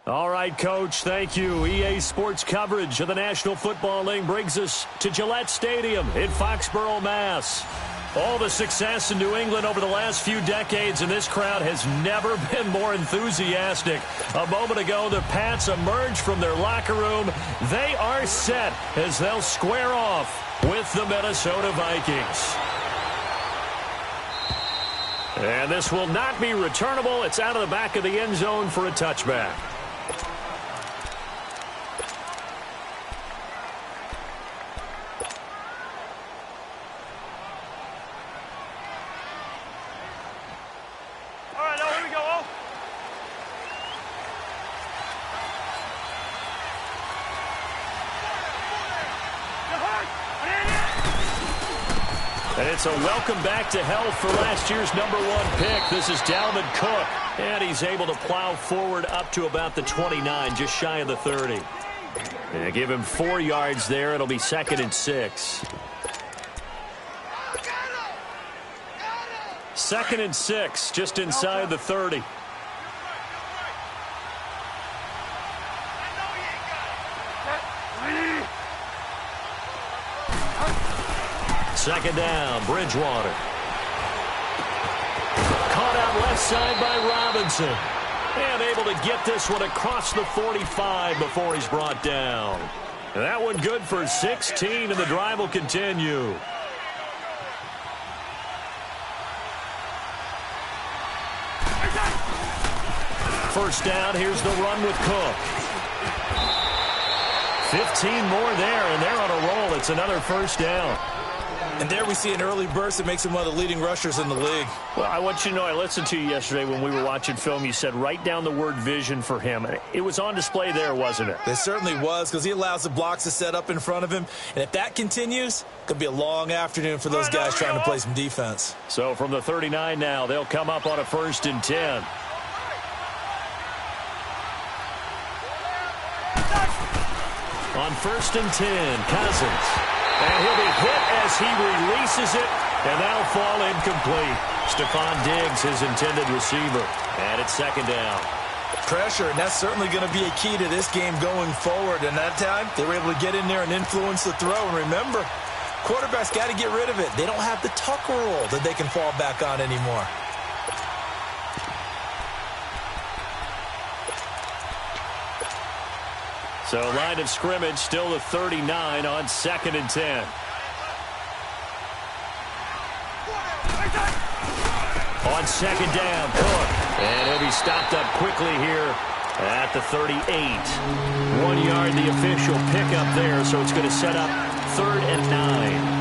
All right, Coach, thank you. EA Sports coverage of the National Football League brings us to Gillette Stadium in Foxborough, Mass. All the success in New England over the last few decades, and this crowd has never been more enthusiastic. A moment ago, the Pats emerged from their locker room. They are set as they'll square off with the Minnesota Vikings. And this will not be returnable. It's out of the back of the end zone for a touchback. And it's a welcome back to health for last year's #1 pick. This is Dalvin Cook. And he's able to plow forward up to about the 29, just shy of the 30. And give him 4 yards there. It'll be 2nd and 6. 2nd and 6, just inside the 30. Second down, Bridgewater. Caught out left side by Robinson. And able to get this one across the 45 before he's brought down. And that one good for 16, and the drive will continue. First down, here's the run with Cook. 15 more there, and they're on a roll. It's another first down. And there we see an early burst that makes him one of the leading rushers in the league. Well, I want you to know, I listened to you yesterday when we were watching film. You said write down the word vision for him. It was on display there, wasn't it? It certainly was, because he allows the blocks to set up in front of him. And if that continues, it could be a long afternoon for those guys trying to play some defense. So from the 39 now, they'll come up on a 1st and 10. On 1st and 10, Cousins. And he'll be hit as he releases it, and that'll fall incomplete. Stephon Diggs, his intended receiver. And it's 2nd down. Pressure, and that's certainly going to be a key to this game going forward. And that time, they were able to get in there and influence the throw. And remember, quarterbacks got to get rid of it. They don't have the Tucker rule that they can fall back on anymore. So line of scrimmage still the 39 on 2nd and 10. On 2nd down, Cook. And he'll be stopped up quickly here at the 38. 1 yard, the official pickup there, so it's going to set up 3rd and 9.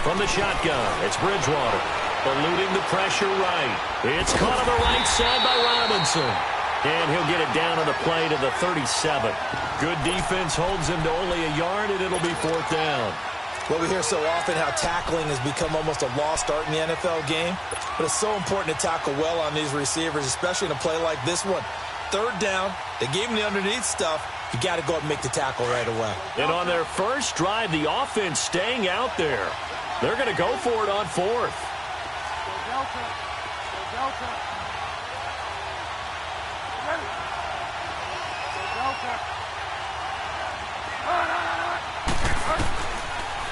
From the shotgun, it's Bridgewater. Eluding the pressure right. It's caught on the right side by Robinson. And he'll get it down on the play to the 37. Good defense holds him to only a yard, and it'll be 4th down. Well, we hear so often how tackling has become almost a lost art in the NFL game. But it's so important to tackle well on these receivers, especially in a play like this one. 3rd down, they gave him the underneath stuff. You got to go and make the tackle right away. And on their first drive, the offense staying out there. They're going to go for it on 4th.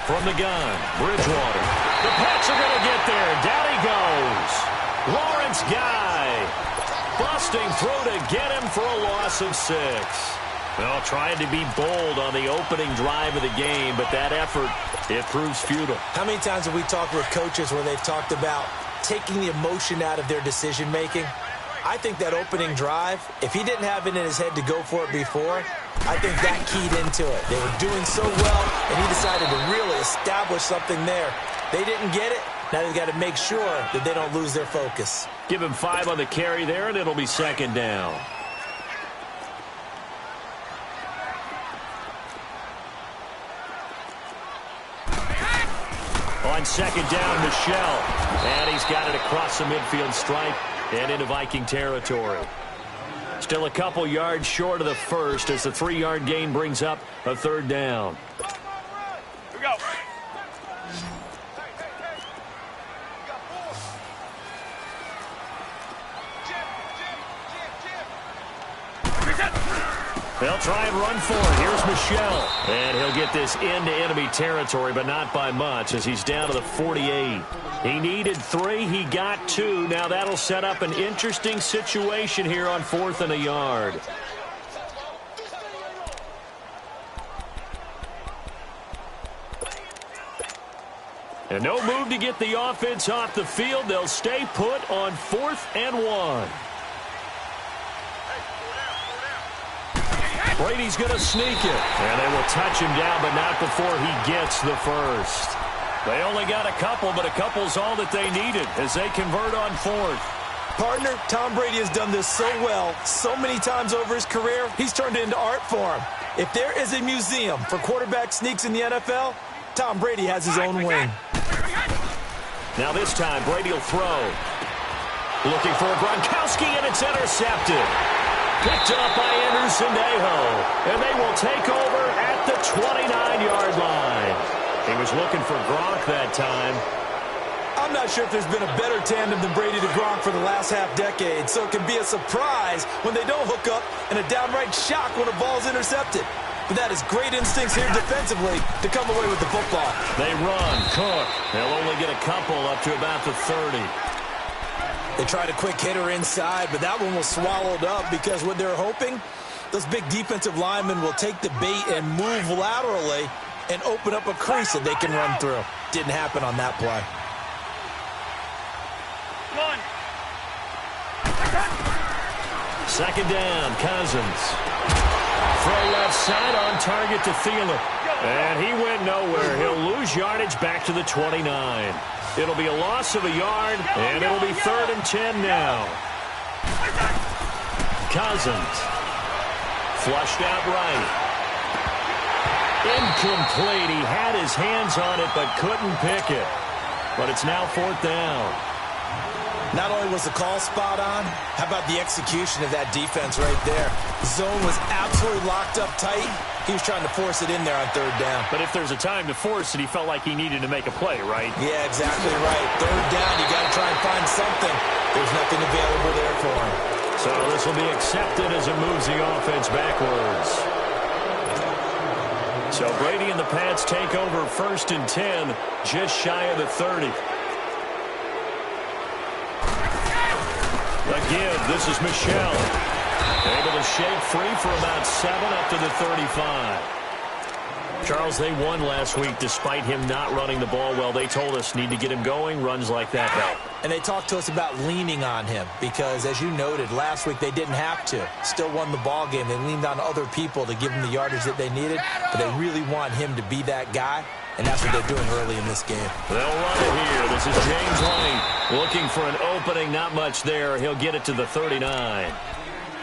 From the gun, Bridgewater. The Pats are going to get there. Down he goes. Lawrence Guy busting through to get him for a loss of 6. Well, trying to be bold on the opening drive of the game, but that effort, it proves futile. How many times have we talked with coaches where they've talked about taking the emotion out of their decision-making? I think that opening drive, if he didn't have it in his head to go for it before, I think that keyed into it. They were doing so well, and he decided to really establish something there. They didn't get it. Now they've got to make sure that they don't lose their focus. Give him 5 on the carry there, and it'll be 2nd down. On second down, Michel. And he's got it across the midfield stripe and into Viking territory. Still a couple yards short of the first as the 3-yard gain brings up a third down. Here we go. They'll try and run for it. Here's Michel. And he'll get this into enemy territory, but not by much as he's down to the 48. He needed 3. He got 2. Now that'll set up an interesting situation here on 4th and a yard. And no move to get the offense off the field. They'll stay put on 4th and 1. Brady's going to sneak it. And they will touch him down, but not before he gets the first. They only got a couple, but a couple's all that they needed as they convert on 4th. Partner, Tom Brady has done this so well, so many times over his career, he's turned it into art form. If there is a museum for quarterback sneaks in the NFL, Tom Brady has his own wing. Now this time, Brady will throw. Looking for Gronkowski, and it's intercepted. Picked up by Anderson-Dejo, and they will take over at the 29-yard line. He was looking for Gronk that time. I'm not sure if there's been a better tandem than Brady to Gronk for the last half-decade, so it can be a surprise when they don't hook up and a downright shock when a ball's intercepted. But that is great instincts here defensively to come away with the football. They run. Cook. They'll only get a couple up to about the 30. They tried a quick hitter inside, but that one was swallowed up because what they're hoping, those big defensive linemen will take the bait and move laterally and open up a crease that they can run through. Didn't happen on that play. Second down, Cousins. Throw left side on target to Thielen. And he went nowhere. He'll lose yardage back to the 29. It'll be a loss of a yard, and it'll be 3rd and 10 now. Cousins. Flushed out right. Incomplete. He had his hands on it, but couldn't pick it. But it's now 4th down. Not only was the call spot on, how about the execution of that defense right there? Zone was absolutely locked up tight. He was trying to force it in there on 3rd down. But if there's a time to force it, he felt like he needed to make a play, right? Yeah, exactly right. 3rd down, you got to try and find something. There's nothing available there for him. So this will be accepted as it moves the offense backwards. So Brady and the Pats take over 1st and 10, just shy of the 30. Again, this is Michel. Able to shake free for about 7 up to the 35. Charles, they won last week despite him not running the ball well. They told us need to get him going. Runs like that help. And they talked to us about leaning on him because, as you noted, last week they didn't have to. Still won the ball game. They leaned on other people to give him the yardage that they needed, but they really want him to be that guy, and that's what they're doing early in this game. They'll run it here. This is James White looking for an opening. Not much there. He'll get it to the 39.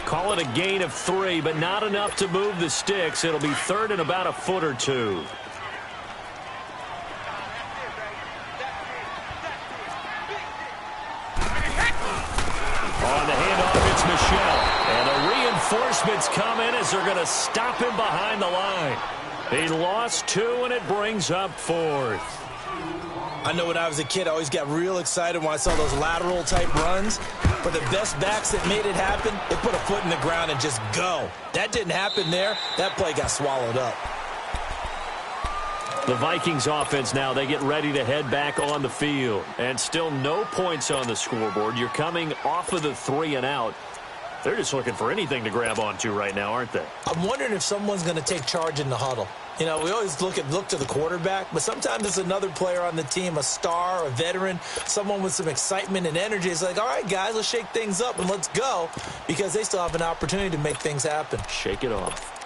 Call it a gain of 3, but not enough to move the sticks. It'll be 3rd and about a foot or 2. On the handoff, it's Michel. And the reinforcements come in as they're going to stop him behind the line. He lost 2, and it brings up 4th. I know when I was a kid, I always got real excited when I saw those lateral-type runs. But the best backs that made it happen, they put a foot in the ground and just go. That didn't happen there. That play got swallowed up. The Vikings offense now, they get ready to head back on the field. And still no points on the scoreboard. You're coming off of the 3 and out. They're just looking for anything to grab onto right now, aren't they? I'm wondering if someone's going to take charge in the huddle. You know, we always look to the quarterback, but sometimes it's another player on the team, a star, a veteran, someone with some excitement and energy. It's like, all right, guys, let's shake things up and let's go, because they still have an opportunity to make things happen. Shake it off.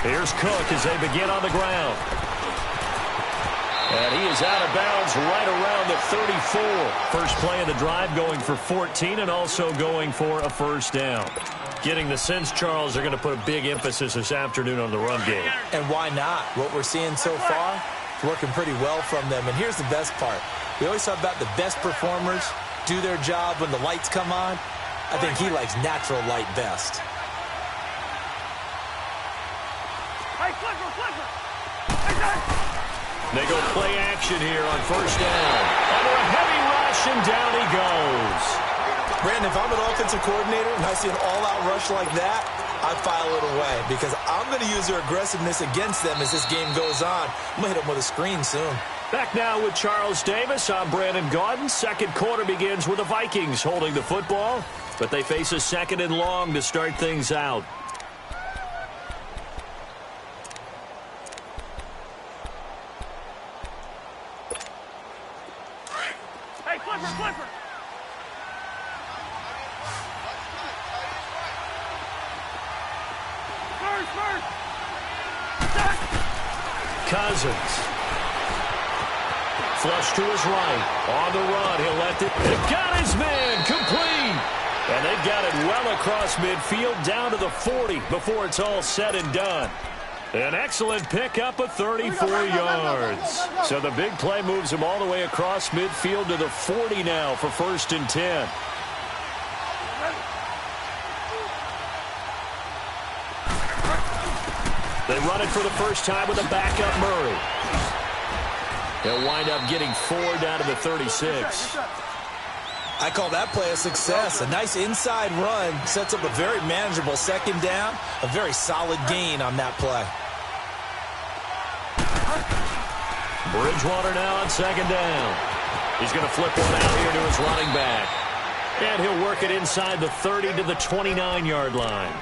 Here's Cook as they begin on the ground. And he is out of bounds right around the 34. First play of the drive going for 14 and also going for a first down. Getting the sense, Charles, they're going to put a big emphasis this afternoon on the run game. And why not? What we're seeing so far is working pretty well from them. And here's the best part. We always talk about the best performers do their job when the lights come on. I think he likes natural light best. They go play action here on first down. Under a heavy rush, and down he goes. Brandon, if I'm an offensive coordinator and I see an all-out rush like that, I file it away because I'm going to use their aggressiveness against them as this game goes on. I'm going to hit them with a screen soon. Back now with Charles Davis. I'm Brandon Gaudin. Second quarter begins with the Vikings holding the football, but they face a second and long to start things out. Hey, Flipper! Cousins. Flush to his right. On the run. He'll let it. They've got his man. Complete. And they've got it well across midfield down to the 40 before it's all said and done. An excellent pickup of 34 yards. So the big play moves him all the way across midfield to the 40 now for 1st and 10. They run it for the first time with a backup Murray. He'll wind up getting 4 down to the 36. I call that play a success. A nice inside run sets up a very manageable second down. A very solid gain on that play. Bridgewater now on second down. He's going to flip one out here to his running back. And he'll work it inside the 30 to the 29-yard line.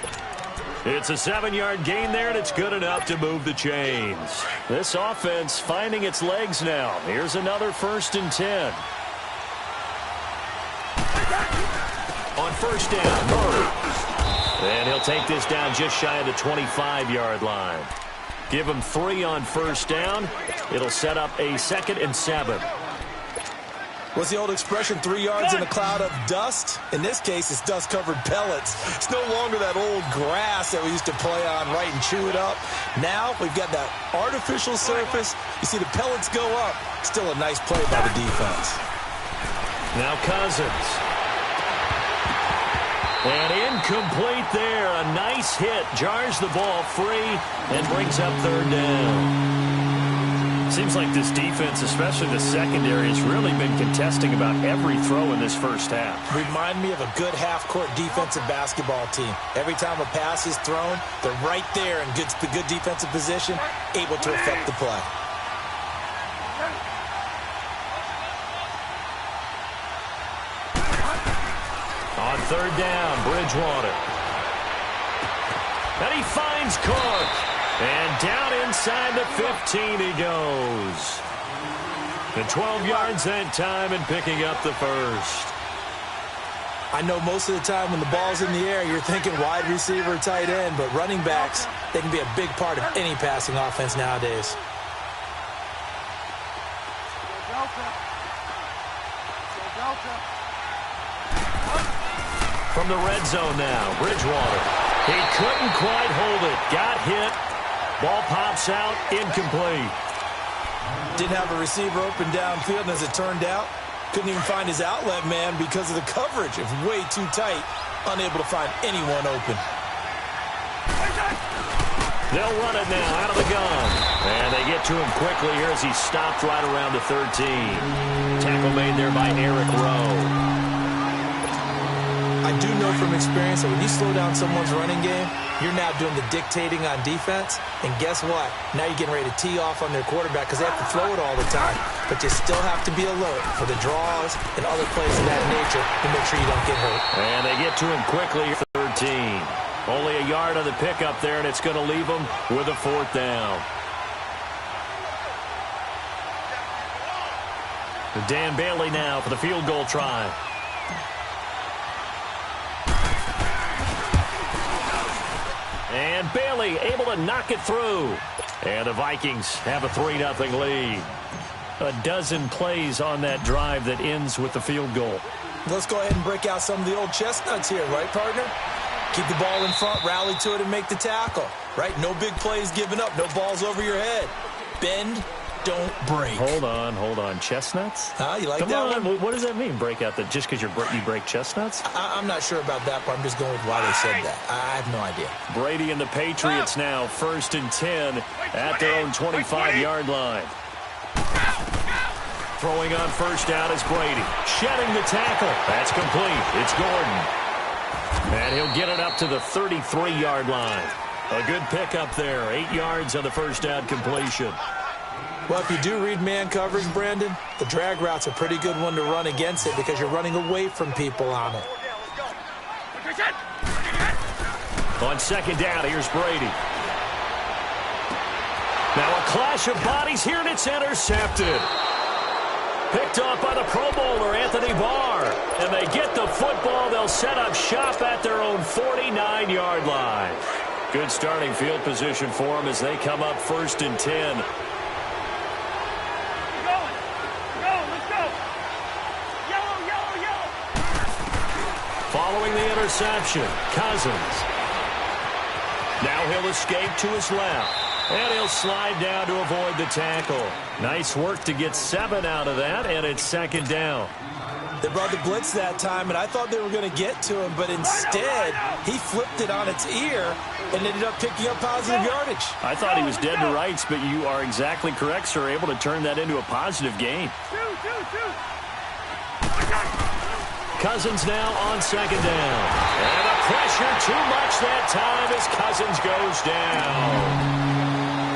It's a 7-yard gain there, and it's good enough to move the chains. This offense finding its legs now. Here's another 1st and 10. On first down, Murray. And he'll take this down just shy of the 25-yard line. Give him 3 on first down. It'll set up a 2nd and 7. What's the old expression, 3 yards in a cloud of dust? In this case, it's dust-covered pellets. It's no longer that old grass that we used to play on, right, and chew it up. Now we've got that artificial surface. You see the pellets go up. Still a nice play by the defense. Now Cousins. And incomplete there. A nice hit. Jars the ball free and brings up 3rd down. Seems like this defense, especially the secondary, has really been contesting about every throw in this first half. Remind me of a good half-court defensive basketball team. Every time a pass is thrown, they're right there in the good defensive position, able to affect the play. On 3rd down, Bridgewater. And he finds Cook. And down inside the 15 he goes. And 12 yards that time and picking up the first. I know most of the time when the ball's in the air, you're thinking wide receiver, tight end, but running backs, they can be a big part of any passing offense nowadays. From the red zone now, Bridgewater. He couldn't quite hold it. Got hit. Ball pops out, incomplete. Didn't have a receiver open downfield, and as it turned out, couldn't even find his outlet man because of the coverage. It was way too tight, unable to find anyone open. They'll run it now out of the gun. And they get to him quickly here as he stopped right around the 13. Tackle made there by Eric Rowe. I do know from experience that when you slow down someone's running game, you're now doing the dictating on defense. And guess what? Now you're getting ready to tee off on their quarterback because they have to throw it all the time. But you still have to be alert for the draws and other plays of that nature to make sure you don't get hurt. And they get to him quickly, 13. Only a yard on the pickup there, and it's going to leave them with a 4th down. Dan Bailey now for the field goal try. And Bailey able to knock it through. And the Vikings have a 3-0 lead. a dozen plays on that drive that ends with the field goal. Let's go ahead and break out some of the old chestnuts here, right, partner? Keep the ball in front, rally to it, and make the tackle, right? No big plays given up, no balls over your head. Bend, don't break. Hold on. Chestnuts? You like Come that on. one? What does that mean, break out? That just because you break chestnuts? I'm not sure about that, but I'm just going with why they said that. I have no idea. Brady and the Patriots now, 1st and 10 at their own 25-yard line. Throwing on first down is Brady. Shedding the tackle. That's complete. It's Gordon. And he'll get it up to the 33-yard line. A good pickup there. 8 yards on the first down completion. Well, if you do read man coverage, Brandon, the drag route's a pretty good one to run against it because you're running away from people on it. On second down, here's Brady. Now a clash of bodies here, and it's intercepted. Picked off by the Pro Bowler, Anthony Barr. And they get the football. They'll set up shop at their own 49-yard line. Good starting field position for them as they come up 1st and 10. Following the interception, Cousins. Now he'll escape to his left. And he'll slide down to avoid the tackle. Nice work to get 7 out of that, and it's 2nd down. They brought the blitz that time, and I thought they were going to get to him, but instead, he flipped it on its ear and ended up picking up positive yardage. I thought he was dead to rights, but you are exactly correct, sir. Able to turn that into a positive gain. Cousins now on 2nd down. And the pressure too much that time as Cousins goes down.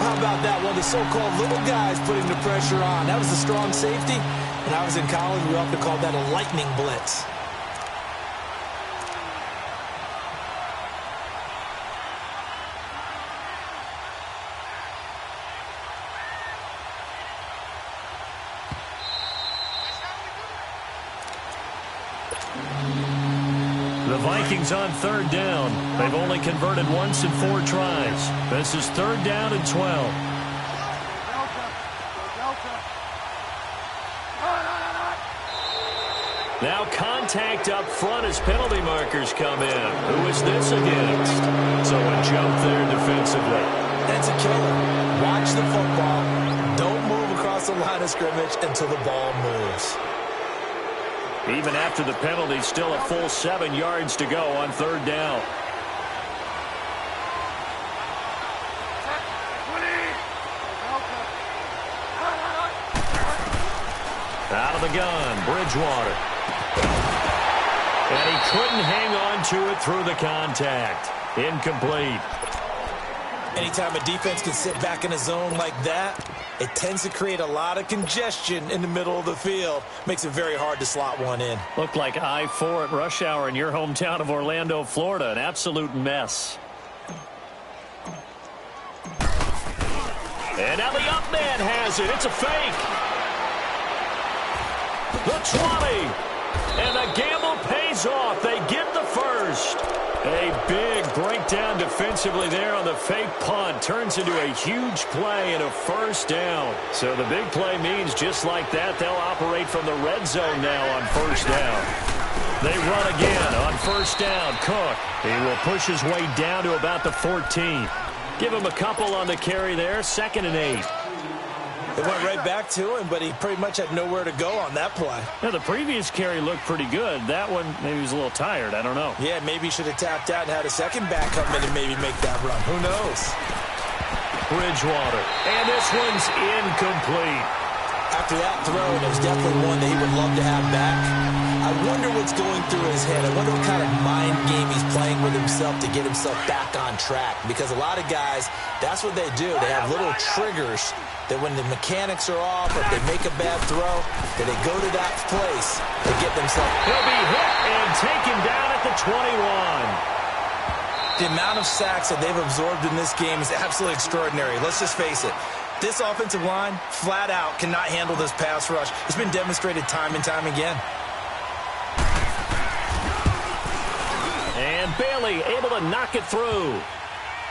How about that? One of the so-called little guys putting the pressure on. That was the strong safety. When I was in college, we often called that a lightning blitz. The Vikings on 3rd down. They've only converted once in 4 tries. This is 3rd down and 12. Now contact up front as penalty markers come in. Who is this against? So a jump there defensively. That's a killer. Watch the football. Don't move across the line of scrimmage until the ball moves. Even after the penalty, still a full 7 yards to go on 3rd down. Out of the gun, Bridgewater. And he couldn't hang on to it through the contact. Incomplete. Anytime a defense can sit back in a zone like that, it tends to create a lot of congestion in the middle of the field. Makes it very hard to slot one in. Looked like I-4 at rush hour in your hometown of Orlando, Florida. An absolute mess. And now the up man has it. It's a fake. The 20. And the gamble pays off. They get the first. A big breakdown defensively there on the fake punt. Turns into a huge play and a first down. So the big play means just like that, they'll operate from the red zone now on first down. They run again on first down. Cook, he will push his way down to about the 14. Give him a couple on the carry there. 2nd and 8. It went right back to him, but he pretty much had nowhere to go on that play. Now, the previous carry looked pretty good. That one, maybe he was a little tired. I don't know. Yeah, maybe he should have tapped out and had a second back come in and maybe make that run. Who knows? Bridgewater. And this one's incomplete. After that throw, it was definitely one that he would love to have back. I wonder what's going through his head. I wonder what kind of mind game he's playing with himself to get himself back on track. Because a lot of guys, that's what they do. They have little triggers that when the mechanics are off, or if they make a bad throw, that they go to that place to get themselves. He'll be hit and taken down at the 21. The amount of sacks that they've absorbed in this game is absolutely extraordinary. Let's just face it. This offensive line, flat out, cannot handle this pass rush. It's been demonstrated time and time again. And Bailey able to knock it through.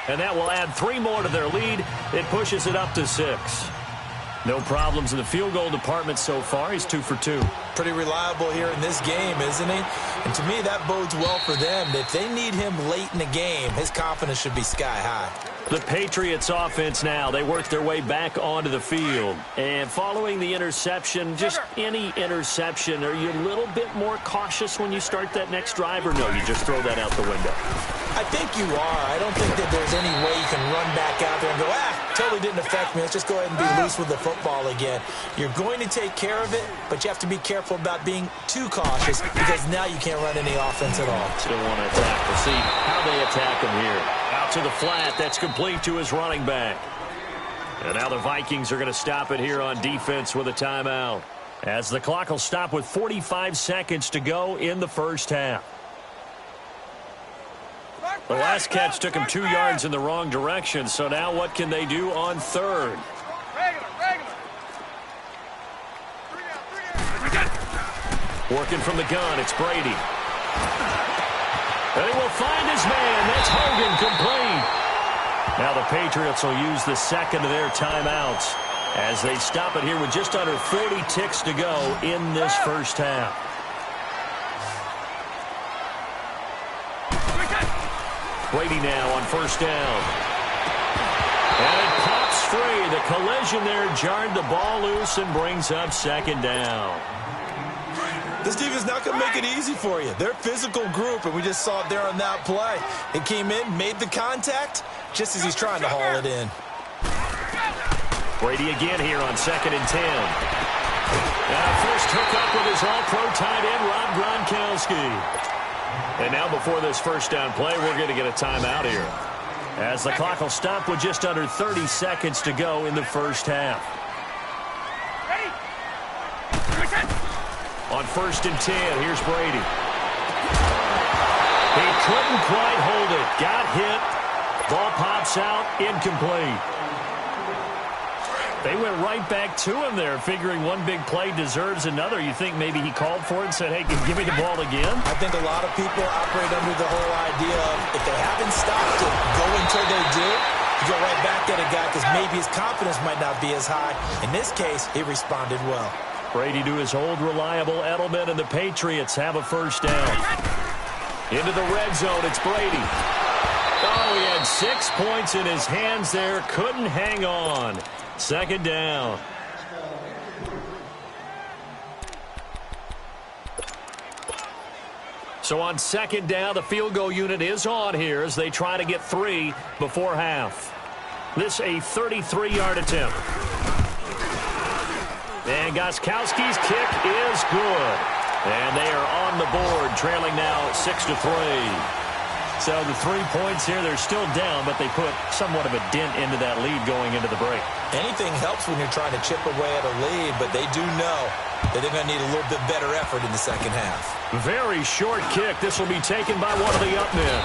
And that will add 3 more to their lead. It pushes it up to 6. No problems in the field goal department so far. He's 2 for 2. Pretty reliable here in this game, isn't he? And to me, that bodes well for them. If they need him late in the game, his confidence should be sky high. The Patriots offense now. They work their way back onto the field. And following the interception, just any interception, are you a little bit more cautious when you start that next drive, or no, you just throw that out the window? I think you are. I don't think that there's any way you can run back out there and go, totally didn't affect me. Let's just go ahead and be loose with the football again. You're going to take care of it, but you have to be careful about being too cautious because now you can't run any offense at all. Still want to attack. We'll see how they attack him here. Out to the flat. That's complete to his running back. And now the Vikings are going to stop it here on defense with a timeout, as the clock will stop with 45 seconds to go in the first half. The last catch took him 2 yards in the wrong direction, so now what can they do on third? Working from the gun, it's Brady. And he will find his man. That's Hogan, complete. Now the Patriots will use the second of their timeouts as they stop it here with just under 40 ticks to go in this first half. Brady now on first down. And it pops free. The collision there jarred the ball loose and brings up second down. This defense is not going to make it easy for you. They're a physical group, and we just saw it there on that play. It came in, made the contact, just as he's trying to haul it in. Brady again here on 2nd and 10. And first hookup with his all-pro tight end, Rob Gronkowski. And now before this first down play, we're going to get a timeout here, as the clock will stop with just under 30 seconds to go in the first half. On 1st and 10, here's Brady. He couldn't quite hold it. Got hit. Ball pops out. Incomplete. They went right back to him there, figuring one big play deserves another. You think maybe he called for it and said, hey, give me the ball again? I think a lot of people operate under the whole idea of if they haven't stopped it, go until they do. You go right back at a guy because maybe his confidence might not be as high. In this case, he responded well. Brady to his old reliable Edelman, and the Patriots have a first down. Into the red zone, it's Brady. Oh, he had 6 points in his hands there. Couldn't hang on. Second down. So on second down, the field goal unit is on here as they try to get 3 before half. This a 33-yard attempt. And Gostkowski's kick is good. And they are on the board, trailing now 6-3. So the 3 points here, they're still down, but they put somewhat of a dent into that lead going into the break. Anything helps when you're trying to chip away at a lead, but they do know that they're going to need a little bit better effort in the second half. Very short kick. This will be taken by one of the up men.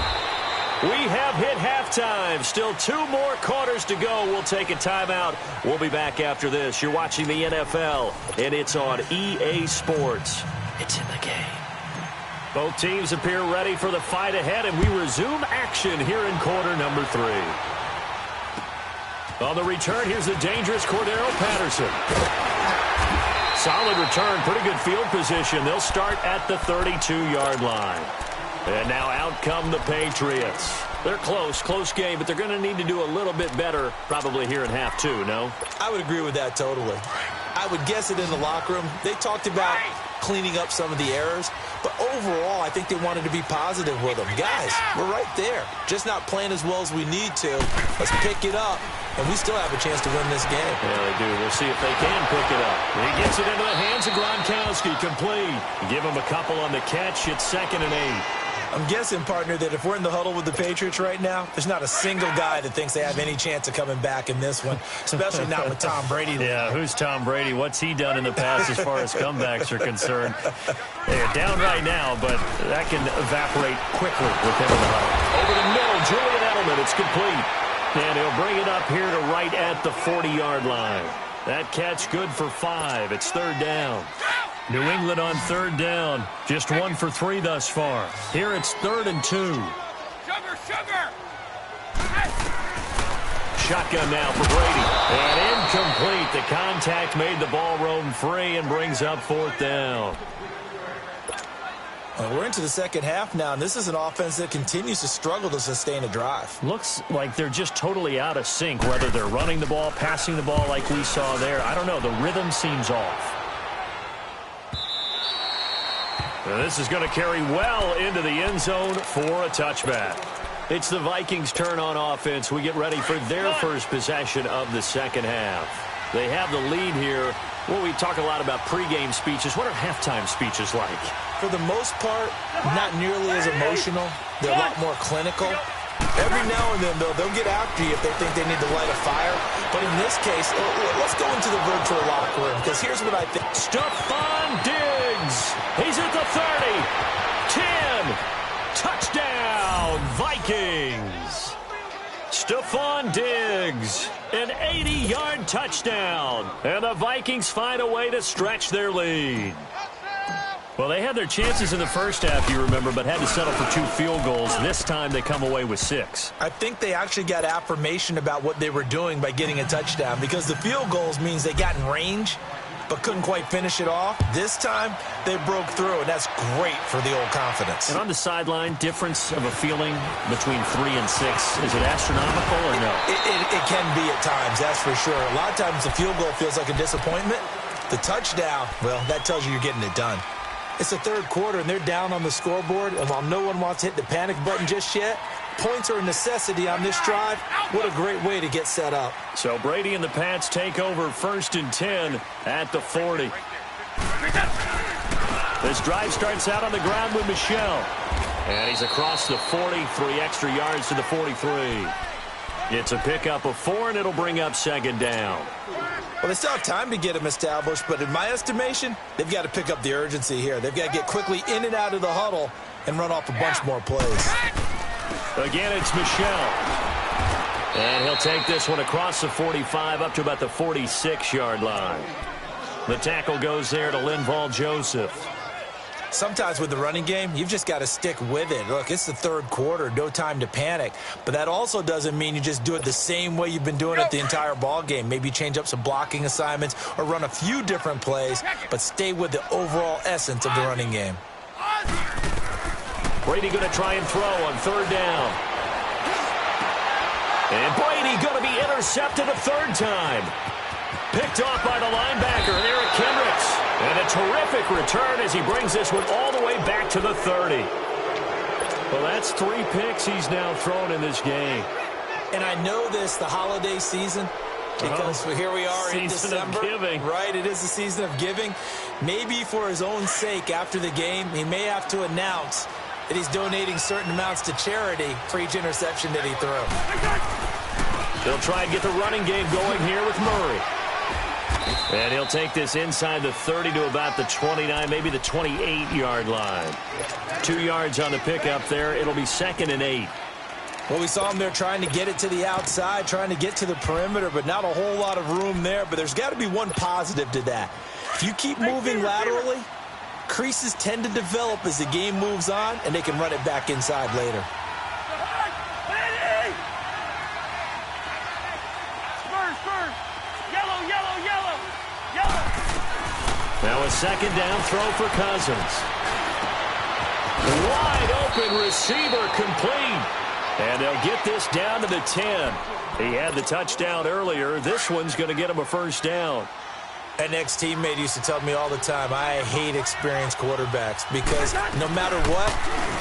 We have hit halftime. Still 2 more quarters to go. We'll take a timeout. We'll be back after this. You're watching the NFL, and it's on EA Sports. It's in the game. Both teams appear ready for the fight ahead, and we resume action here in quarter number 3. On the return, here's the dangerous Cordero Patterson. Solid return, pretty good field position. They'll start at the 32-yard line. And now out come the Patriots. They're close game, but they're going to need to do a little bit better probably here in half 2, no? I would agree with that totally. I would guess it in the locker room. They talked about cleaning up some of the errors, but overall, I think they wanted to be positive with them. Guys, we're right there. Just not playing as well as we need to. Let's pick it up, and we still have a chance to win this game. Yeah, they do. We'll see if they can pick it up. He gets it into the hands of Gronkowski, complete. Give him a couple on the catch. It's 2nd and 8. I'm guessing, partner, that if we're in the huddle with the Patriots right now, there's not a single guy that thinks they have any chance of coming back in this one, especially not with Tom Brady. Yeah, who's Tom Brady? What's he done in the past as far as comebacks are concerned? They're down right now, but that can evaporate quickly with him in the huddle. Over the middle, Julian Edelman, it's complete. And he'll bring it up here to right at the 40-yard line. That catch good for 5. It's 3rd down. New England on 3rd down. Just 1 for 3 thus far. Here it's 3rd and 2. Shotgun now for Brady. And incomplete. The contact made the ball roam free and brings up 4th down. We're into the second half now, and this is an offense that continues to struggle to sustain a drive. Looks like they're just totally out of sync, whether they're running the ball, passing the ball like we saw there. I don't know. The rhythm seems off. Now this is going to carry well into the end zone for a touchback. It's the Vikings' turn on offense. We get ready for their first possession of the second half. They have the lead here. Well, we talk a lot about pregame speeches. What are halftime speeches like? For the most part, not nearly as emotional. They're a lot more clinical. Every now and then, though, they'll get after you if they think they need to light a fire. But in this case, let's go into the virtual locker room, because here's what I think. Stephon Diggs. He's at the 30. 10. Touchdown, Vikings. Stephon Diggs, an 80-yard touchdown. And the Vikings find a way to stretch their lead. Well, they had their chances in the first half, you remember, but had to settle for 2 field goals. This time they come away with 6. I think they actually got affirmation about what they were doing by getting a touchdown, because the field goals means they got in range but couldn't quite finish it off. This time, they broke through, and that's great for the old confidence. And on the sideline, difference of a feeling between 3 and 6, is it astronomical or no? It can be at times, that's for sure. A lot of times the field goal feels like a disappointment. The touchdown, well, that tells you you're getting it done. It's the third quarter, and they're down on the scoreboard, and while no one wants to hit the panic button just yet, points are a necessity on this drive. What a great way to get set up. So Brady and the Pats take over 1st and 10 at the 40. This drive starts out on the ground with Michel. And he's across the 40, 3 extra yards to the 43. It's a pickup of 4, and it'll bring up 2nd down. Well, they still have time to get him established, but in my estimation, they've got to pick up the urgency here. They've got to get quickly in and out of the huddle and run off a bunch more plays. Again, it's Michel. And he'll take this one across the 45 up to about the 46-yard line. The tackle goes there to Linval Joseph. Sometimes with the running game, you've just got to stick with it. Look, it's the third quarter, no time to panic. But that also doesn't mean you just do it the same way you've been doing it the entire ball game. Maybe change up some blocking assignments or run a few different plays, but stay with the overall essence of the running game. Brady going to try and throw on 3rd down. And Brady going to be intercepted a 3rd time. Picked off by the linebacker, Eric Kendricks. And a terrific return as he brings this one all the way back to the 30. Well, that's 3 picks he's now thrown in this game. And I know this, the holiday season, because here we are in December. Season of giving. Right, it is the season of giving. Maybe for his own sake after the game, he may have to announce that he's donating certain amounts to charity for each interception that he threw. They'll try and get the running game going here with Murray. And he'll take this inside the 30 to about the 29, maybe the 28-yard line. 2 yards on the pickup there. It'll be 2nd and 8. Well, we saw him there trying to get it to the outside, trying to get to the perimeter, but not a whole lot of room there. But there's got to be one positive to that. If you keep moving laterally, creases tend to develop as the game moves on, and they can run it back inside later. Now a 2nd down throw for Cousins. Wide open receiver complete. And they'll get this down to the 10. He had the touchdown earlier. This one's going to get him a 1st down. An ex-teammate used to tell me all the time, I hate experienced quarterbacks because no matter what,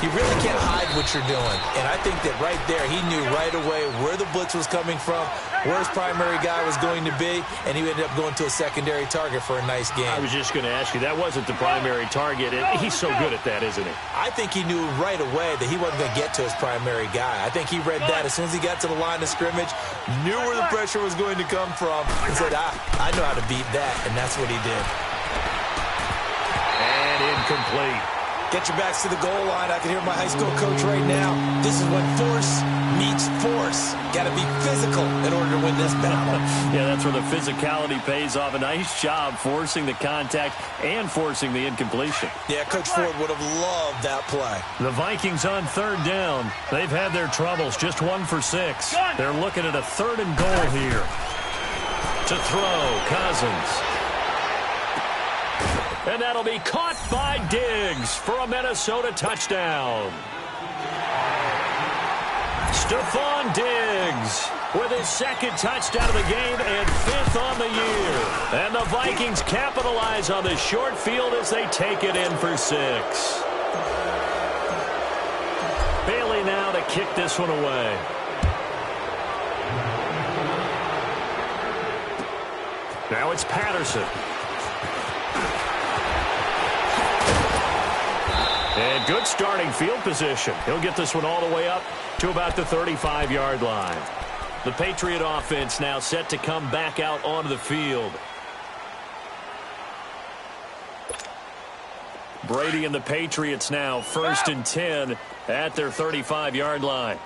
you really can't hide what you're doing. And I think that right there, he knew right away where the blitz was coming from, where his primary guy was going to be, and he ended up going to a secondary target for a nice game. I was just going to ask you, that wasn't the primary target. And he's so good at that, isn't he? I think he knew right away that he wasn't going to get to his primary guy. I think he read that as soon as he got to the line of scrimmage, knew where the pressure was going to come from, and said, I know how to beat that. And that's what he did. And incomplete. Get your backs to the goal line. I can hear my high school coach right now. This is when force meets force. Got to be physical in order to win this battle. Yeah, that's where the physicality pays off. A nice job forcing the contact and forcing the incompletion. Yeah, Coach Ford would have loved that play. The Vikings on third down. They've had their troubles, just 1 for 6. They're looking at a 3rd and goal here. To throw, Cousins. And that'll be caught by Diggs for a Minnesota touchdown. Stephon Diggs with his 2nd touchdown of the game and 5th on the year. And the Vikings capitalize on the short field as they take it in for 6. Bailey now to kick this one away. Now it's Patterson. And good starting field position. He'll get this one all the way up to about the 35-yard line. The Patriot offense now set to come back out onto the field. Brady and the Patriots now 1st and 10 at their 35-yard line.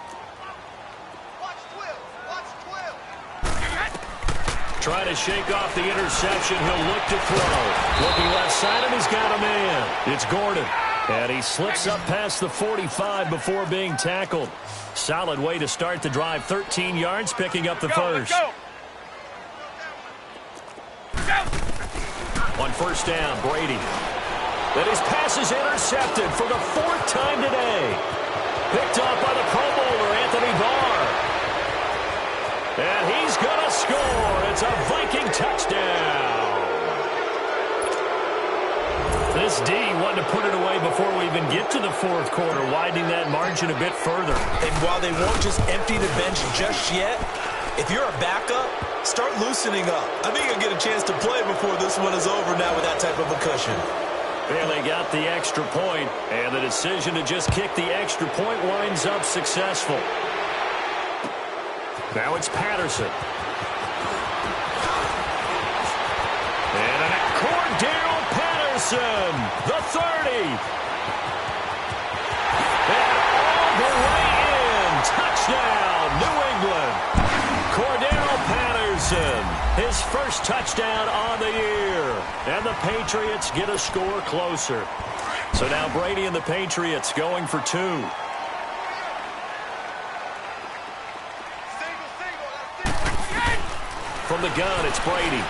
Trying to shake off the interception. He'll look to throw. Looking left side, and he's got a man. It's Gordon. And he slips up past the 45 before being tackled. Solid way to start the drive. 13 yards, picking up the first. On 1st down, Brady. And his pass is intercepted for the 4th time today. Picked off by the Pro Bowler, Anthony Barr. And he's going to score. It's a Viking touchdown. This D wanted to put it away before we even get to the 4th quarter, widening that margin a bit further. And while they won't just empty the bench just yet, if you're a backup, start loosening up. I think you'll get a chance to play before this one is over now with that type of a cushion. Bailey got the extra point, and the decision to just kick the extra point winds up successful. Now it's Patterson. And a Cordero Patterson, the 30. And all the way in. Touchdown, New England. Cordero Patterson, his first touchdown on the year. And the Patriots get a score closer. So now Brady and the Patriots going for 2. From the gun, it's Brady.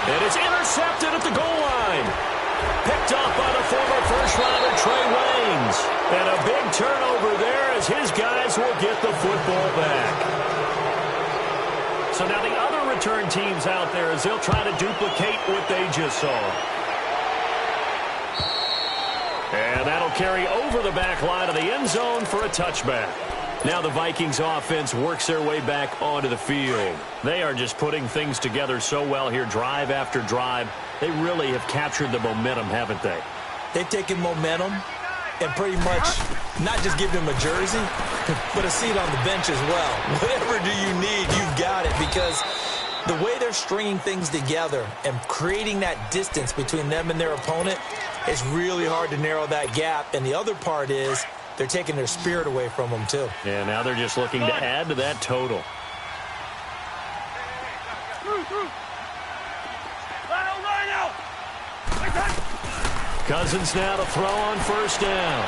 And it's intercepted at the goal line. Picked off by the former first-rounder Trey Waynes. And a big turnover there as his guys will get the football back. So now the other return teams out there as they'll try to duplicate what they just saw. And that'll carry over the back line of the end zone for a touchback. Now the Vikings offense works their way back onto the field. They are just putting things together so well here, drive after drive. They really have captured the momentum, haven't they? They've taken momentum and pretty much not just give them a jersey, but a seat on the bench as well. Whatever do you need, you've got it, because the way they're stringing things together and creating that distance between them and their opponent, it's really hard to narrow that gap. And the other part is they're taking their spirit away from them, too. Yeah, now they're just looking to add to that total. Cousins now to throw on 1st down.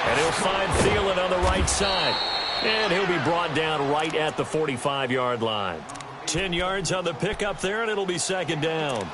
And he'll find Thielen on the right side. And he'll be brought down right at the 45-yard line. 10 yards on the pickup there, and it'll be 2nd down.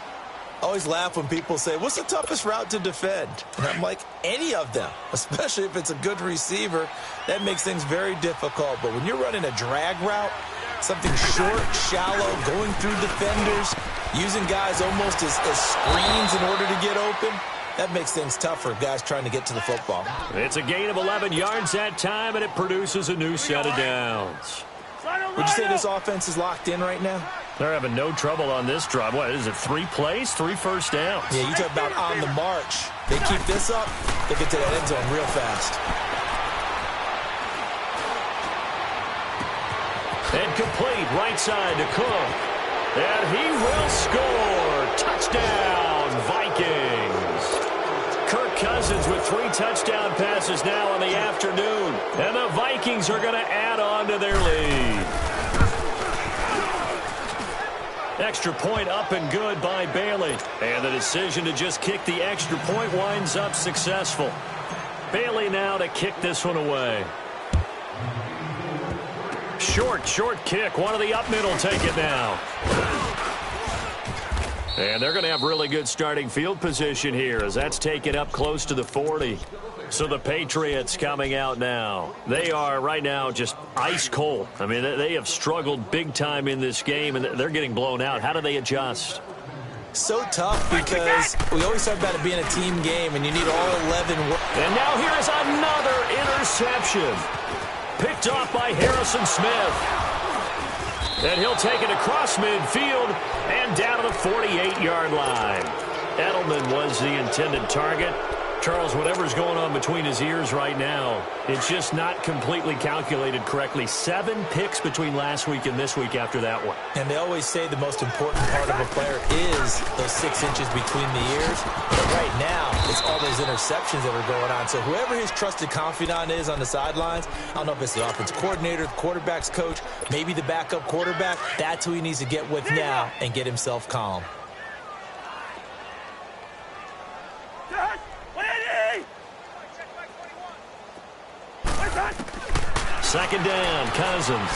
I always laugh when people say, what's the toughest route to defend? And I'm like, any of them, especially if it's a good receiver. That makes things very difficult. But when you're running a drag route, something short, shallow, going through defenders, using guys almost as screens in order to get open, that makes things tough for guys trying to get to the football. It's a gain of 11 yards that time, and it produces a new set of downs. Would you say this offense is locked in right now? They're having no trouble on this drive. What is it, 3 plays, 3 first downs? Yeah, you talk about on the march. They keep this up, they get to that end zone real fast. And complete right side to Cook. And he will score. Touchdown, Vikings. Cousins with 3 touchdown passes now in the afternoon. And the Vikings are going to add on to their lead. Extra point up and good by Bailey. And the decision to just kick the extra point winds up successful. Bailey now to kick this one away. Short kick. One of the up middle take it now. And they're going to have really good starting field position here as that's taken up close to the 40. So the Patriots coming out now. They are right now just ice cold. I mean, they have struggled big time in this game, and they're getting blown out. How do they adjust? So tough because we always talk about it being a team game, and you need all 11. And now here is another interception. Picked off by Harrison Smith. And he'll take it across midfield and down to the 48-yard line. Edelman was the intended target. Charles, whatever's going on between his ears right now, it's just not completely calculated correctly. 7 picks between last week and this week after that one. And they always say the most important part of a player is those 6 inches between the ears. But right now, it's all those interceptions that are going on. So whoever his trusted confidant is on the sidelines, I don't know if it's the offensive coordinator, the quarterback's coach, maybe the backup quarterback, that's who he needs to get with now and get himself calm. Second down, Cousins.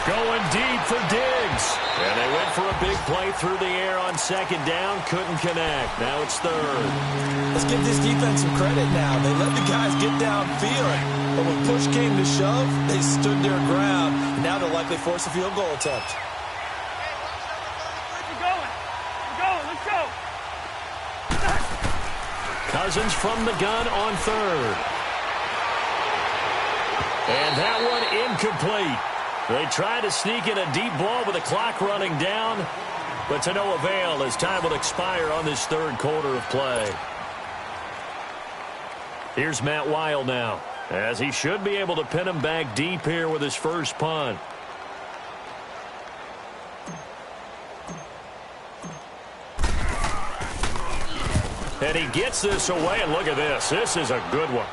Going deep for Diggs. And they went for a big play through the air on second down. Couldn't connect. Now it's third. Let's give this defense some credit now. They let the guys get downfield. But when push came to shove, they stood their ground. And now they'll likely force a field goal attempt. Let's go. Cousins from the gun on third. And that one incomplete. They tried to sneak in a deep ball with the clock running down, but to no avail as time will expire on this third quarter of play. Here's Matt Weil now, as he should be able to pin him back deep here with his first punt. And he gets this away, and look at this. This is a good one.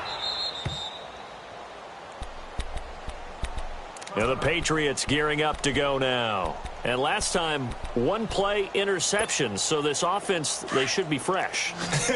Now the Patriots gearing up to go now. And last time, 1 play interception. So this offense, they should be fresh.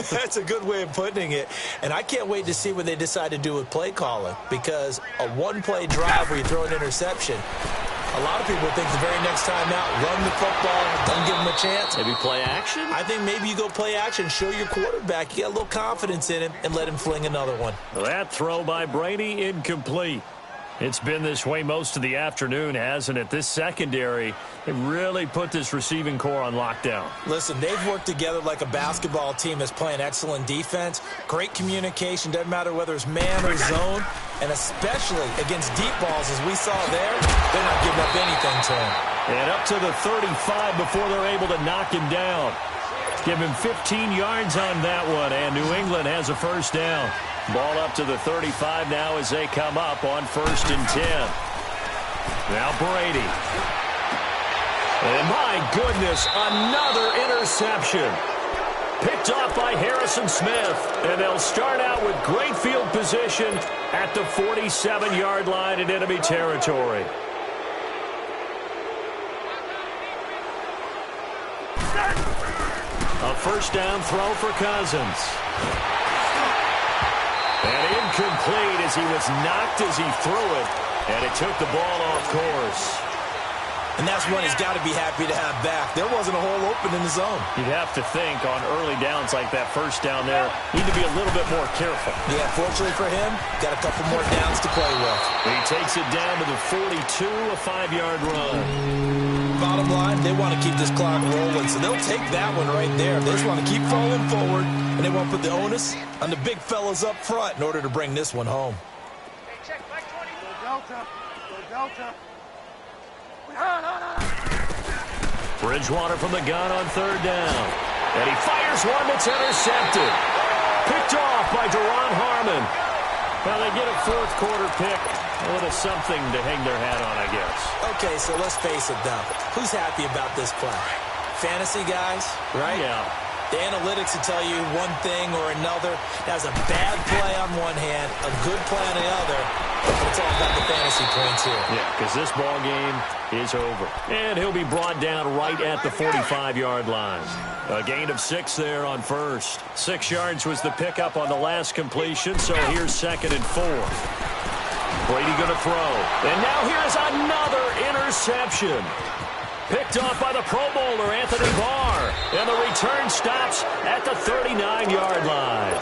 That's a good way of putting it. And I can't wait to see what they decide to do with play calling. Because a 1-play drive where you throw an interception, a lot of people think the very next time out, run the football, don't give them a chance. Maybe play action? I think maybe you go play action, show your quarterback, you get a little confidence in him, and let him fling another one. That throw by Brady incomplete. It's been this way most of the afternoon, hasn't it? This secondary, it really put this receiving core on lockdown. Listen, they've worked together like a basketball team that's playing excellent defense. Great communication, doesn't matter whether it's man or zone. And especially against deep balls, as we saw there, they're not giving up anything to him. And up to the 35 before they're able to knock him down. Give him 15 yards on that one, and New England has a first down. Ball up to the 35 now as they come up on 1st and 10. Now Brady. And my goodness, another interception. Picked off by Harrison Smith. And they'll start out with great field position at the 47-yard line in enemy territory. A first down throw for Cousins. And incomplete as he was knocked as he threw it. And it took the ball off course. And that's one he's got to be happy to have back. There wasn't a hole open in the zone. You'd have to think on early downs like that first down there, need to be a little bit more careful. Yeah, fortunately for him, got a couple more downs to play with. He takes it down to the 42, a 5-yard run. Bottom line, they want to keep this clock rolling, so they'll take that one right there. They just want to keep falling forward, and they want to put the onus on the big fellas up front in order to bring this one home. Hey, check back 20. Go Delta. Go Delta. Bridgewater from the gun on 3rd down. And he fires one that's intercepted. Picked off by Deron Harmon. Now they get a 4th quarter pick. A little something to hang their hat on, I guess. Okay, so let's face it, though. Who's happy about this play? Fantasy guys, right? Yeah. The analytics will tell you one thing or another. That's a bad play on one hand, a good play on the other. But it's all about the fantasy points here. Yeah, because this ball game is over. And he'll be brought down right at the 45-yard line. A gain of 6 there on first. 6 yards was the pickup on the last completion, so here's 2nd and 4. Brady going to throw. And now here's another interception. Picked off by the Pro Bowler, Anthony Barr. And the return stops at the 39-yard line.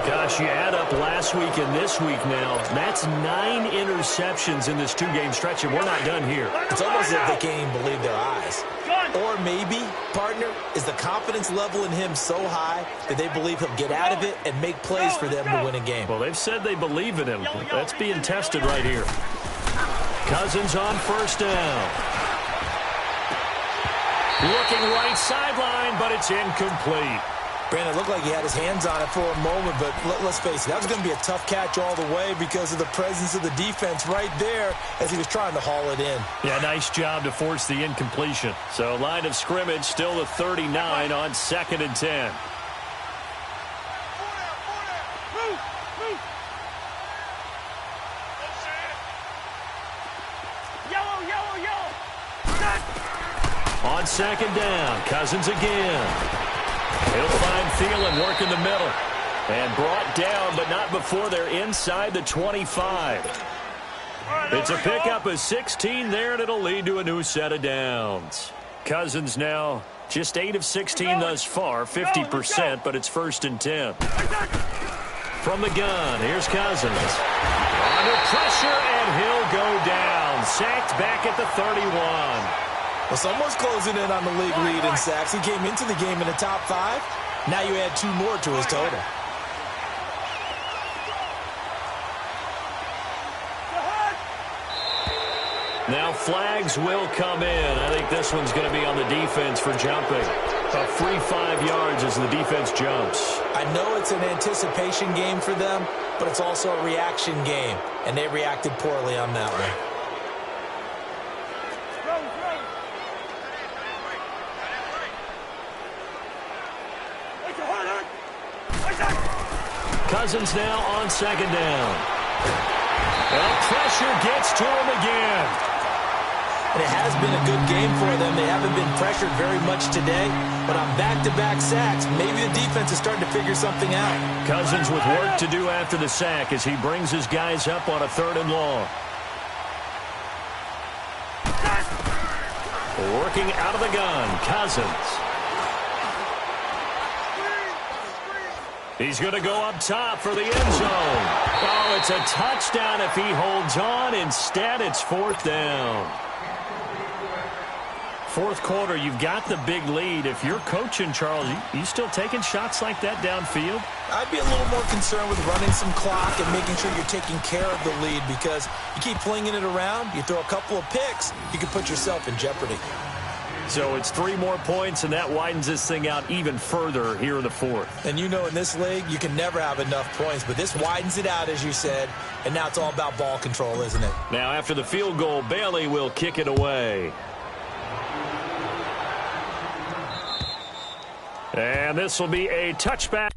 Gosh, you add up last week and this week now. That's 9 interceptions in this 2-game stretch, and we're not done here. It's almost as if they can't even believe their eyes. Or maybe, partner, is the confidence level in him so high that they believe he'll get out of it and make plays for them to win a game. Well, they've said they believe in him. That's being tested right here. Cousins on first down. Looking right sideline, but it's incomplete. Brandon, it looked like he had his hands on it for a moment, but let's face it, that was going to be a tough catch all the way because of the presence of the defense right there as he was trying to haul it in. Yeah, nice job to force the incompletion. So line of scrimmage still the 39 on 2nd and 10. On 2nd down, Cousins again. He'll find Thielen working the middle. And brought down, but not before they're inside the 25. It's a pickup of 16 there, and it'll lead to a new set of downs. Cousins now just 8 of 16 thus far, 50%, but it's 1st and 10. From the gun, here's Cousins. Under pressure, and he'll go down. Sacked back at the 31. Well, someone's closing in on the league lead in sacks. He came into the game in the top 5. Now you add 2 more to his total. Now flags will come in. I think this one's going to be on the defense for jumping. A free 5 yards as the defense jumps. I know it's an anticipation game for them, but it's also a reaction game, and they reacted poorly on that one. Cousins now on 2nd down. And pressure gets to him again. And it has been a good game for them. They haven't been pressured very much today, but on back-to-back sacks, maybe the defense is starting to figure something out. Cousins with work to do after the sack as he brings his guys up on a 3rd and long. Working out of the gun, Cousins. He's going to go up top for the end zone. Oh, it's a touchdown if he holds on. Instead, it's 4th down. 4th quarter, you've got the big lead. If you're coaching, Charles, you still taking shots like that downfield? I'd be a little more concerned with running some clock and making sure you're taking care of the lead because you keep flinging it around, you throw a couple of picks, you can put yourself in jeopardy. So it's 3 more points, and that widens this thing out even further here in the 4th. And you know in this league, you can never have enough points, but this widens it out, as you said, and now it's all about ball control, isn't it? Now after the field goal, Bailey will kick it away. And this will be a touchback.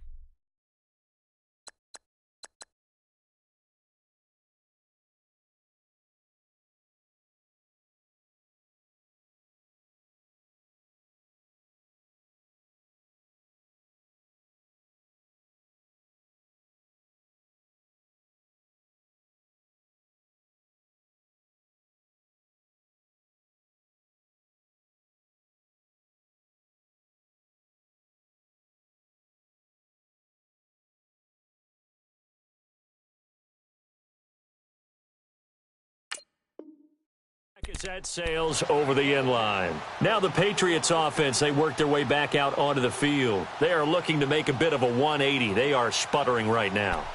Is at Sales over the end line. Now the Patriots offense, they work their way back out onto the field. They are looking to make a bit of a 180. They are sputtering right now.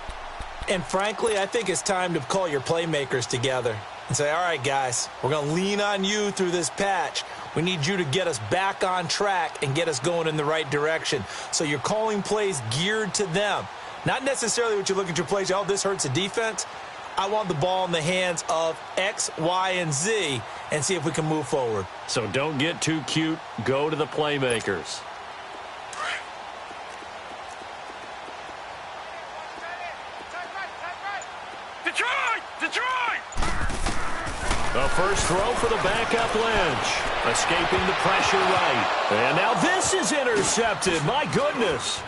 And frankly, I think it's time to call your playmakers together and say, all right, guys, we're going to lean on you through this patch. We need you to get us back on track and get us going in the right direction. So you're calling plays geared to them. Not necessarily what you look at your plays, oh, this hurts the defense. I want the ball in the hands of X, Y, and Z and see if we can move forward. So don't get too cute. Go to the playmakers. Detroit! Detroit! The first throw for the backup Lynch. Escaping the pressure right. And now this is intercepted. My goodness.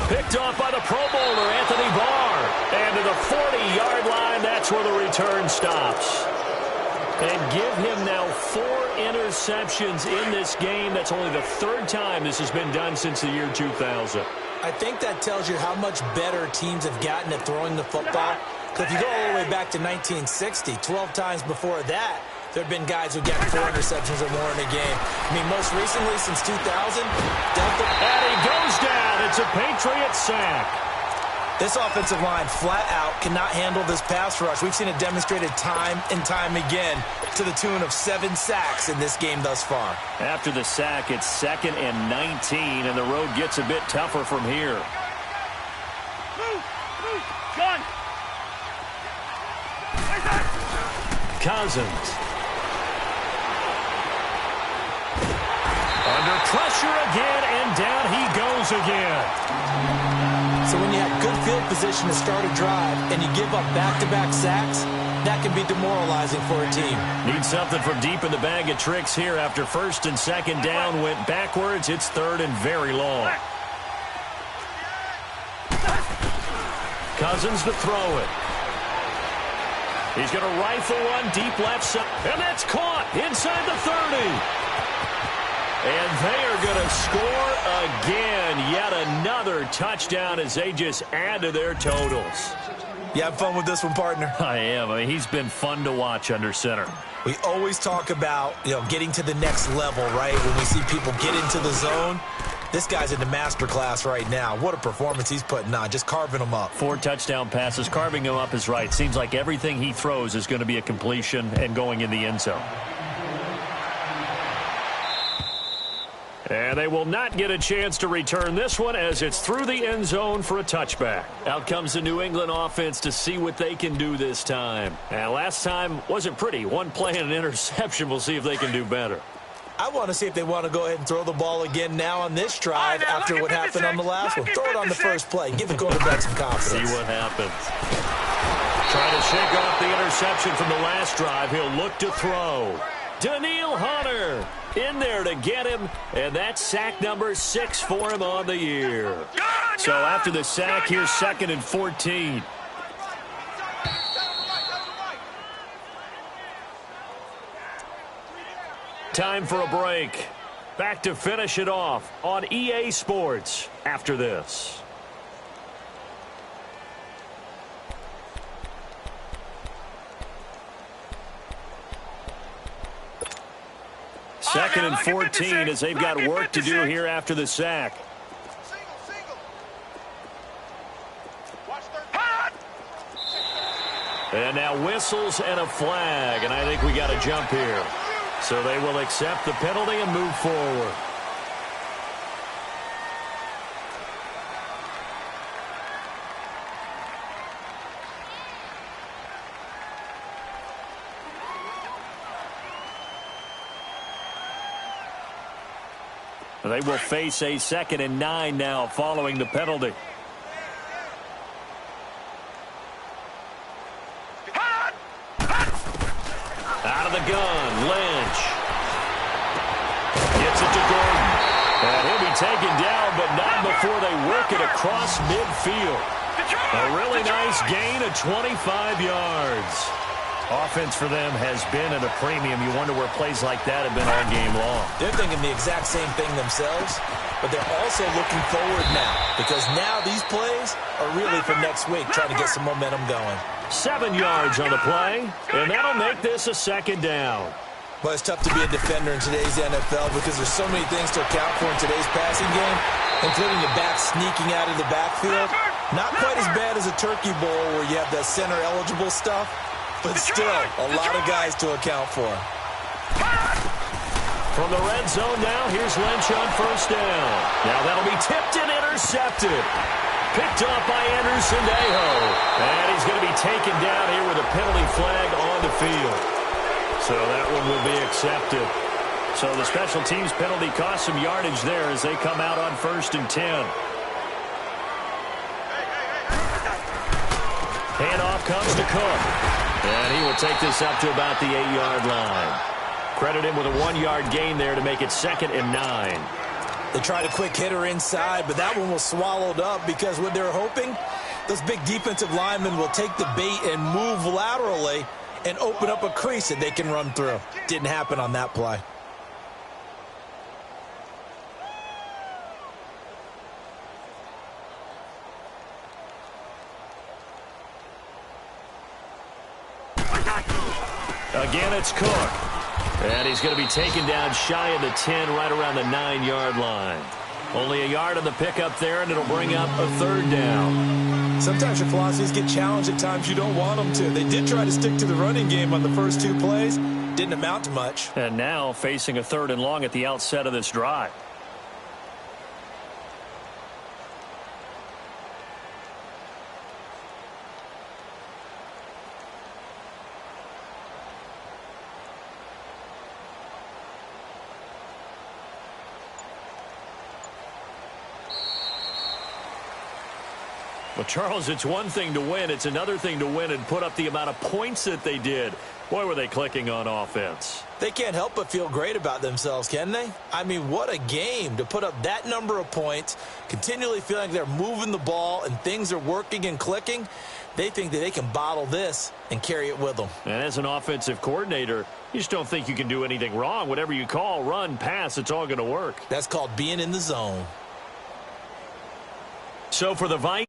Picked off by the Pro Bowler, Anthony Barr. And to the 40-yard line, that's where the return stops. And give him now 4 interceptions in this game. That's only the 3rd time this has been done since the year 2000. I think that tells you how much better teams have gotten at throwing the football. If you go all the way back to 1960, 12 times before that, there have been guys who get 4 interceptions or more in a game. I mean, most recently, since 2000, Delta. And he goes down. It's a Patriots sack. This offensive line, flat out, cannot handle this pass rush. We've seen it demonstrated time and time again to the tune of 7 sacks in this game thus far. After the sack, it's 2nd and 19, and the road gets a bit tougher from here. John! Cousins. Under pressure again, and down he goes again. So when you have good field position to start a drive and you give up back-to-back sacks, that can be demoralizing for a team. Need something from deep in the bag of tricks here. After 1st and 2nd down went backwards, it's 3rd and very long. Cousins to throw it. He's going to rifle one deep left side. And that's caught inside the 30. And they are going to score again. Yet another touchdown as they just add to their totals. You have fun with this one, partner? I am. I mean, he's been fun to watch under center. We always talk about, getting to the next level, right? When we see people get into the zone. This guy's in the master class right now. What a performance he's putting on, just carving them up. 4 touchdown passes. Carving him up is right. Seems like everything he throws is going to be a completion and going in the end zone. And they will not get a chance to return this one as it's through the end zone for a touchback. Out comes the New England offense to see what they can do this time. And last time wasn't pretty. 1 play and an interception. We'll see if they can do better. I want to see if they want to go ahead and throw the ball again now on this drive after what happened on the last one. Throw it on the first play. Give the quarterback some confidence. See what happens. Trying to shake off the interception from the last drive. He'll look to throw. Daniil Hunter in there to get him, and that's sack number 6 for him on the year. So after the sack, here's 2nd and 14. Time for a break. Back to finish it off on EA Sports after this. Second and 14 as they've got work to do here after the sack. And now whistles and a flag, and I think we got a jump here. So they will accept the penalty and move forward. They will face a 2nd and 9 now following the penalty. Out of the gun, Lynch. Gets it to Gordon. And he'll be taken down, but not before they work it across midfield. A really nice gain of 25 yards. Offense for them has been at a premium. You wonder where plays like that have been all game long. They're thinking the exact same thing themselves, but they're also looking forward now because now these plays are really for next week, trying to get some momentum going. 7 yards on the play, and that'll make this a 2nd down. Well, it's tough to be a defender in today's NFL because there's so many things to account for in today's passing game, including the back sneaking out of the backfield. Not quite as bad as a turkey bowl where you have the center-eligible stuff, but still a lot of guys to account for. From the red zone now, here's Lynch on 1st down. Now that'll be tipped and intercepted. Picked off by Anderson-Dejo. And he's going to be taken down here with a penalty flag on the field. So that one will be accepted. So the special teams penalty cost some yardage there as they come out on 1st and 10. Handoff comes to Cook. And he will take this up to about the 8-yard line. Credit him with a 1-yard gain there to make it 2nd and 9. They tried a quick hitter inside, but that one was swallowed up because what they're hoping, those big defensive linemen will take the bait and move laterally and open up a crease that they can run through. Didn't happen on that play. Again, it's Cook. And he's going to be taken down shy of the 10, right around the 9-yard line. Only a yard on the pickup there, and it'll bring up a 3rd down. Sometimes your philosophies get challenged at times you don't want them to. They did try to stick to the running game on the first 2 plays. Didn't amount to much. And now facing a 3rd and long at the outset of this drive. Well, Charles, it's one thing to win. It's another thing to win and put up the amount of points that they did. Boy, were they clicking on offense. They can't help but feel great about themselves, can they? I mean, what a game to put up that number of points, continually feeling like they're moving the ball and things are working and clicking. They think that they can bottle this and carry it with them. And as an offensive coordinator, you just don't think you can do anything wrong. Whatever you call, run, pass, it's all going to work. That's called being in the zone. So for the Vikings,